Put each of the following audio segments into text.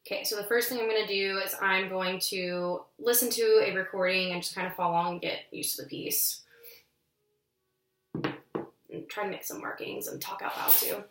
Okay, so the first thing I'm going to do is I'm going to listen to a recording and just kind of follow along and get used to the piece. And try to make some markings and talk out loud too.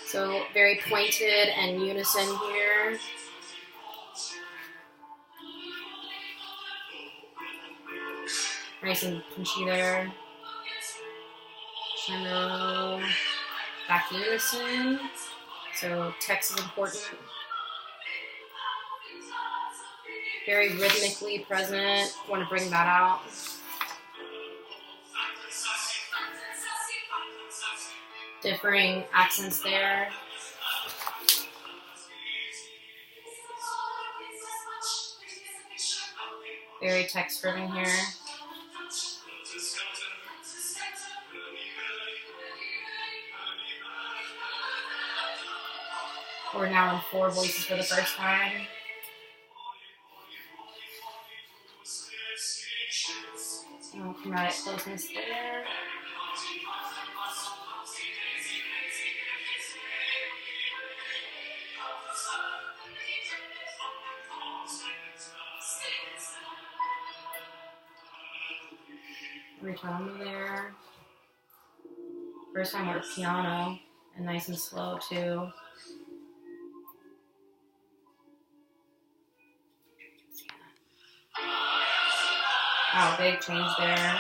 So very pointed and unison here. Nice and punchy there. Crescendo. Back to unison. So text is important. Very rhythmically present. Want to bring that out. Differing accents there. Very text driven here. We're now in 4 voices for the first time. Oh, chromatic closeness there. Ritmo there. First time we're piano and nice and slow too. Wow, big change there.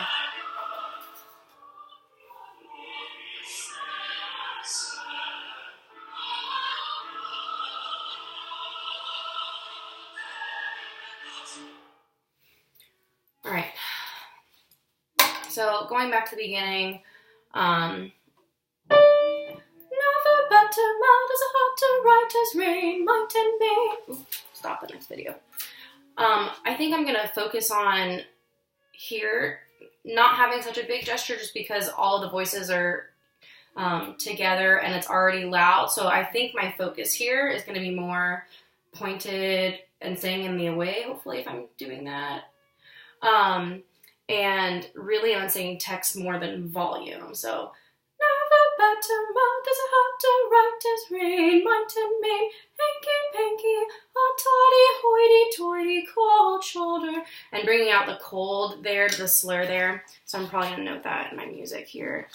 All right. So going back to the beginning, never better mild as a hot to right as rain might and may. Ooh, stop the next video. I think I'm gonna focus on here, not having such a big gesture just because all of the voices are together and it's already loud. So I think my focus here is going to be more pointed and saying in the away, hopefully, if I'm doing that. And really I'm saying text more than volume. So never better mild as a hot to right as rain might and may, hanky panky, a toddy hoity toity cold shoulder, and bringing out the cold there, the slur there. So I'm probably gonna note that in my music here.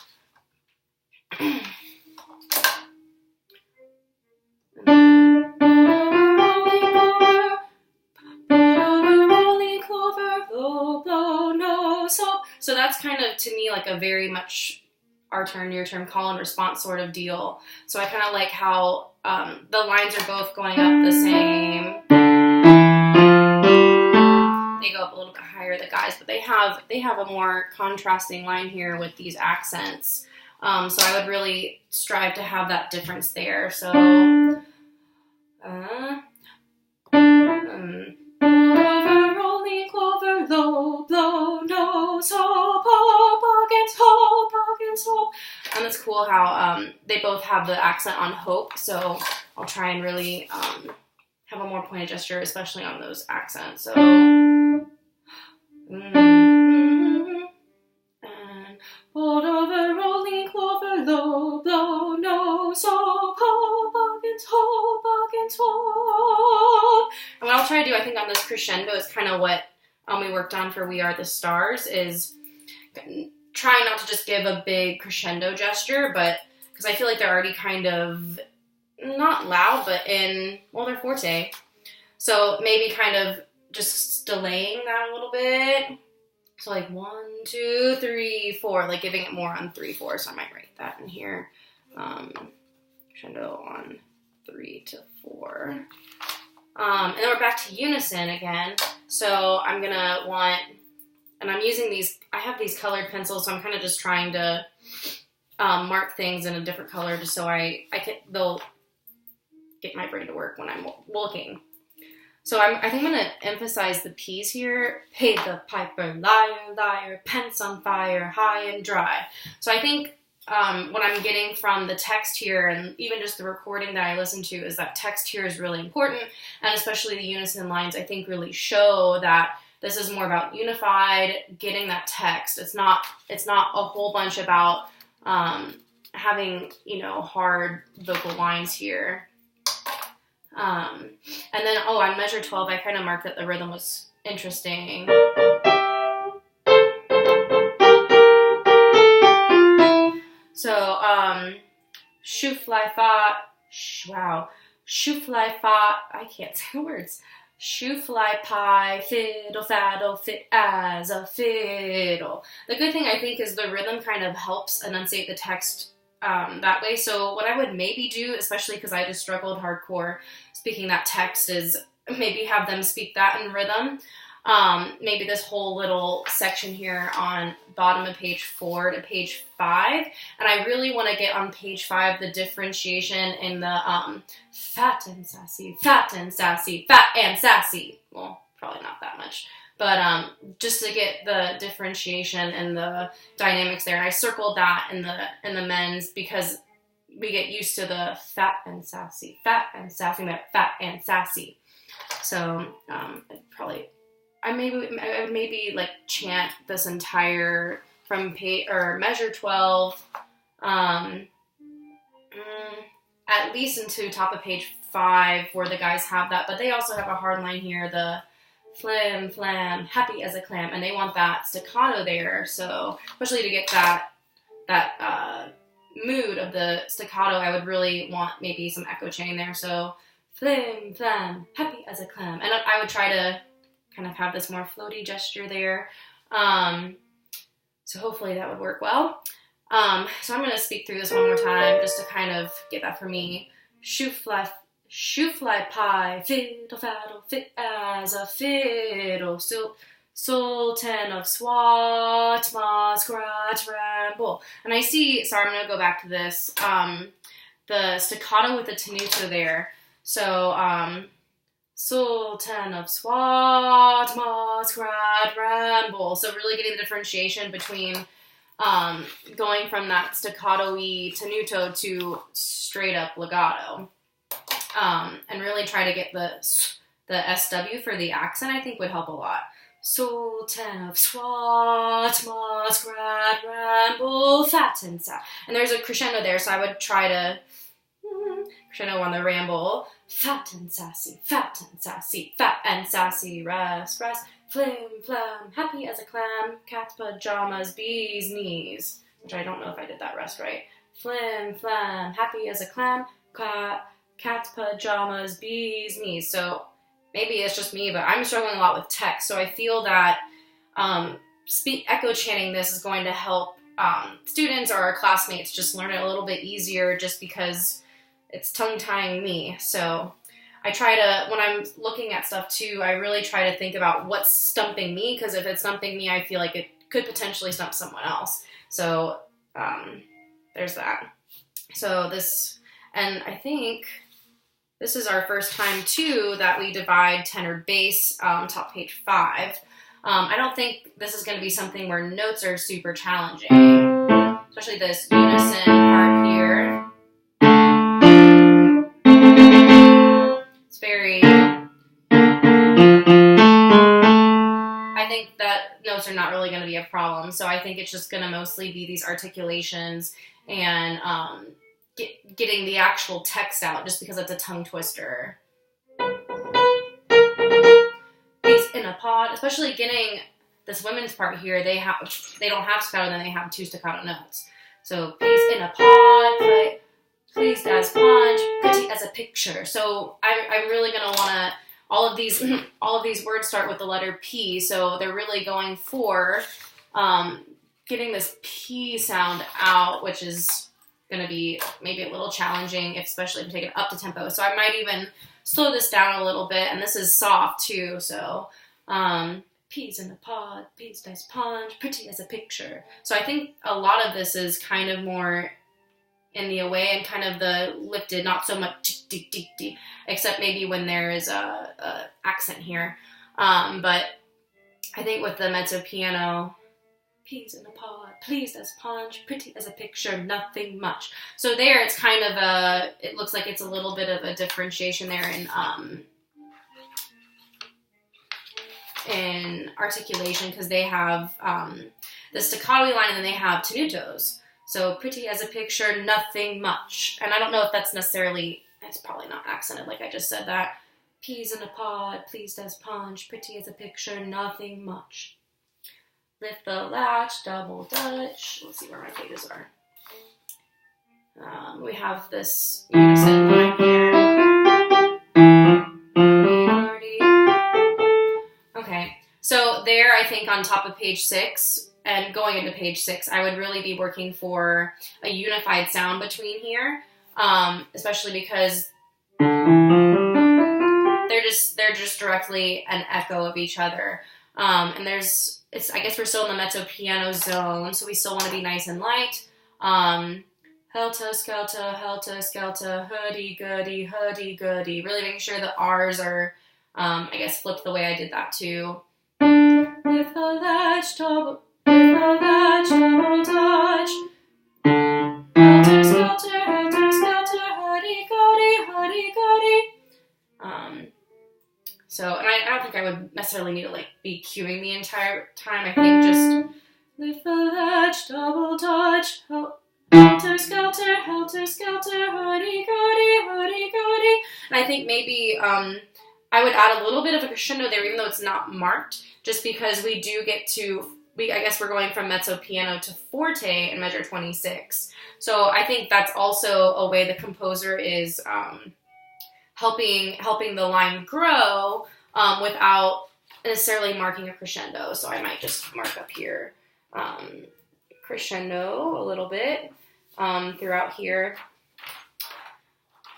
So that's kind of, to me, like a very much our turn, your turn, call and response sort of deal. So I kind of like how the lines are both going up the same. They go up a little bit higher, the guys, but they have a more contrasting line here with these accents. So I would really strive to have that difference there. So rolling clover, low blow, nose, hope against hope. And it's cool how they both have the accent on hope. So I'll try and really have a more pointed gesture, especially on those accents. So and hold over, rolling clover, low blow, nose, hope against hope. And what I'll try to do, I think, on this crescendo is kind of what we worked on for We Are the Stars, is trying not to just give a big crescendo gesture, but because I feel like they're already kind of not loud, but they're forte. So maybe kind of just delaying that a little bit. So like 1, 2, 3, 4, like giving it more on 3, 4. So I might write that in here. Crescendo on 3 to 4. And then we're back to unison again. So I'm gonna want, and I'm using these, I have these colored pencils, so I'm kind of just trying to mark things in a different color just so they'll get my brain to work when I'm looking. So I think I'm gonna emphasize the P's here. Pay the piper, liar, liar, pants on fire, high and dry. So I think what I'm getting from the text here, and even just the recording that I listened to, is that text here is really important, and especially the unison lines, I think, really show that this is more about unified, getting that text. It's not a whole bunch about having having, you know, hard vocal lines here. And then, on measure 12, I kind of marked that the rhythm was interesting. So, shoo fly fa, wow, shoo fly fa, I can't say the words. Shoo fly pie, fiddle faddle, fit as a fiddle. The good thing I think is the rhythm kind of helps enunciate the text that way. So what I would maybe do, especially because I just struggled hardcore speaking that text, is maybe have them speak that in rhythm. Maybe this whole little section here on bottom of page 4 to page 5. And I really want to get on page 5 the differentiation in the fat and sassy, fat and sassy, fat and sassy. Well, probably not that much. But just to get the differentiation and the dynamics there. And I circled that in the men's because we get used to the fat and sassy, fat and sassy. So I would maybe like chant this entire from measure 12, at least into top of page 5 where the guys have that, but they also have a hard line here, the flim, flam, happy as a clam, and they want that staccato there, so especially to get that mood of the staccato, I would really want maybe some echo chain there, so flim, flam, happy as a clam, and I would try to kind of have this more floaty gesture there. So hopefully that would work well. So I'm going to speak through this one more time just to kind of get that for me. Shoo fly pie, fiddle faddle, fit as a fiddle, sultan of swat, ma, scratch, ramble. And I see, sorry, I'm going to go back to this, the staccato with the tenuto there. So, Sultan of Swat, Masquerade, Ramble. So really getting the differentiation between going from that staccato-y tenuto to straight up legato. And really try to get the SW for the accent, I think would help a lot. Sultan of Swat, Masquerade, Ramble, fat and sad. And there's a crescendo there, so I would try to crescendo on the ramble. Fat and sassy, fat and sassy, rest, flim, flam, happy as a clam, cat's pajamas, bee's knees, which I don't know if I did that rest right. Flim, flam, happy as a clam, cat's pajamas, bee's knees. So maybe it's just me, but I'm struggling a lot with text, so I feel that echo chanting this is going to help students or our classmates just learn it a little bit easier just because it's tongue-tying me. So I try to, when I'm looking at stuff too, I really try to think about what's stumping me, because if it's stumping me, I feel like it could potentially stump someone else. So there's that. So this, and I think this is our first time too that we divide tenor bass, top page 5. I don't think this is going to be something where notes are super challenging, especially this unison part here. It's very, I think that notes are not really going to be a problem, so I think it's just going to mostly be these articulations and getting the actual text out, just because it's a tongue twister. These in a pod, especially getting this women's part here, they don't have staccato, then they have 2 staccato notes. So peace in a pod, play, pleased as punch, pretty as a picture. So I'm really gonna wanna, all of these words start with the letter P, so they're really going for getting this P sound out, which is gonna be maybe a little challenging, especially if you take it up to tempo. So I might even slow this down a little bit, and this is soft too, so peas in a pod, peas nice punch, pretty as a picture. So I think a lot of this is kind of more in the away and kind of the lifted, not so much deep, except maybe when there is a accent here. But I think with the mezzo piano, peas in a pod, pleased as punch, pretty as a picture, nothing much. So there it's kind of it looks like it's a little bit of a differentiation there in articulation, because they have the staccato line and then they have tenutos. So pretty as a picture, nothing much. And I don't know if that's necessarily, it's probably not accented like I just said that. Peas in a pod, pleased as punch, pretty as a picture, nothing much. Lift the latch, double Dutch. Let's see where my pages are. We have this unison line here. Okay, so there I think on top of page 6 and going into page 6, I would really be working for a unified sound between here, especially because they're just directly an echo of each other. And I guess we're still in the mezzo piano zone, so we still want to be nice and light. Helter skelter, hurdy-gurdy, hurdy-gurdy. Really making sure the R's are, I guess, flipped the way I did that too. Lift the latch, double touch. Helter skelter, hurdy-gurdy, hurdy-gurdy. So, and I don't think I would necessarily need to like be cueing the entire time. I think just lift the latch, double touch, helter skelter, hurdy-gurdy, hurdy-gurdy. And I think maybe I would add a little bit of a crescendo there, even though it's not marked, just because we do get to, I guess we're going from mezzo piano to forte in measure 26. So I think that's also a way the composer is helping the line grow without necessarily marking a crescendo. So I might just mark up here crescendo a little bit throughout here.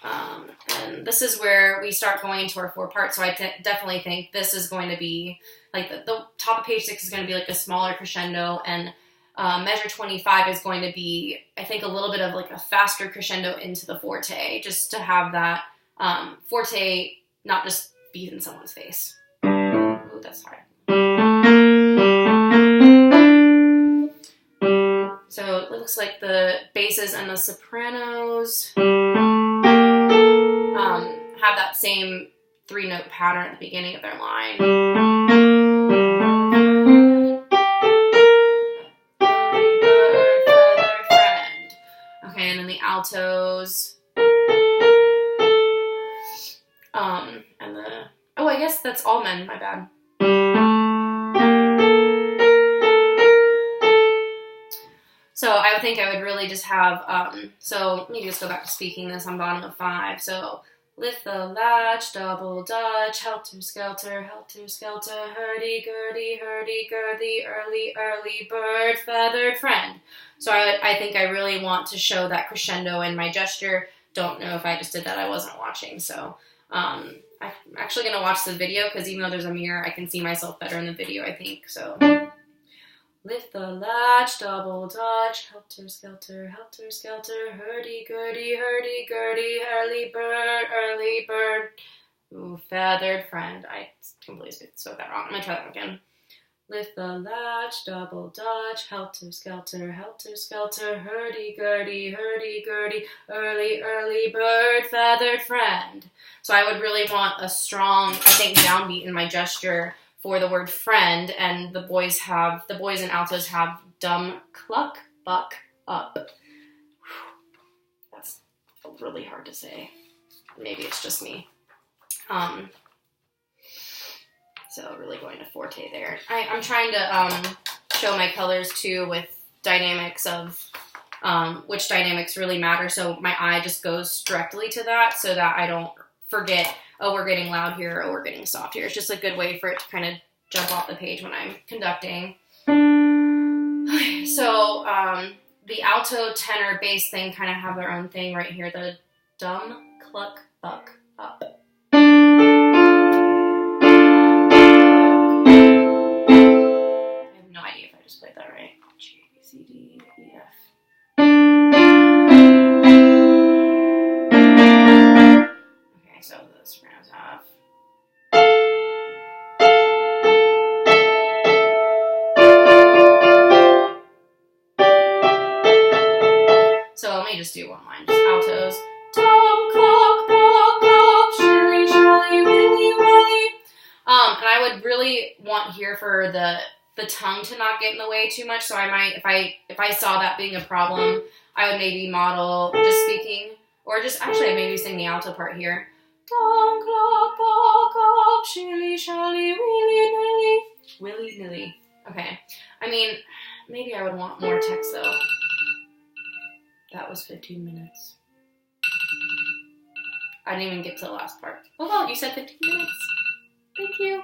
And this is where we start going into our 4 parts. So I definitely think this is going to be like the top of page 6 is going to be like a smaller crescendo, and measure 25 is going to be, I think, a little bit of like a faster crescendo into the forte, just to have that forte not just be in someone's face. Ooh, that's hard. So it looks like the basses and the sopranos have that same 3-note pattern at the beginning of their line. Okay, and then the altos. And I guess that's all men, my bad. So I would think I would really just have, so let me just go back to speaking this on bottom of 5. So lift the latch, double Dutch, helter skelter, hurdy-gurdy, hurdy-gurdy, early bird, feathered friend. So I think I really want to show that crescendo in my gesture. Don't know if I just did that, I wasn't watching. So I'm actually going to watch the video, because even though there's a mirror, I can see myself better in the video, I think. So lift the latch, double Dutch, helter skelter, hurdy-gurdy, hurdy-gurdy, early bird, ooh, feathered friend. I completely spoke that wrong. I'm going to try that again. Lift the latch, double Dutch, helter skelter, hurdy-gurdy, early bird, feathered friend. So I would really want a strong, I think, downbeat in my gesture for the word friend, and the boys and altos have dumb cluck, buck, up. That's really hard to say. Maybe it's just me. So really going to forte there. I'm trying to show my colors too with dynamics of which dynamics really matter. So my eye just goes directly to that, so that I don't forget, oh, we're getting loud here, oh, we're getting soft here. It's just a good way for it to kind of jump off the page when I'm conducting. Okay, so the alto, tenor, bass thing kind of have their own thing right here. The dumb, cluck, buck, up. I have no idea if I just played that right. G, C, D, E, F. Okay, so the sopranos have. So let me just do one line, just altos. Tom, clock, pop, pop, shilly, shilly, willy, willy. And I would really want here for the the tongue to not get in the way too much. So I might, if I saw that being a problem, I would maybe model just speaking, or just actually maybe sing the alto part here. Dong, clock, bok, up, shilly, shally, willy, nilly. Willy, nilly. Okay. I mean, maybe I would want more text though. That was 15 minutes. I didn't even get to the last part. Oh, well, you said 15 minutes. Thank you.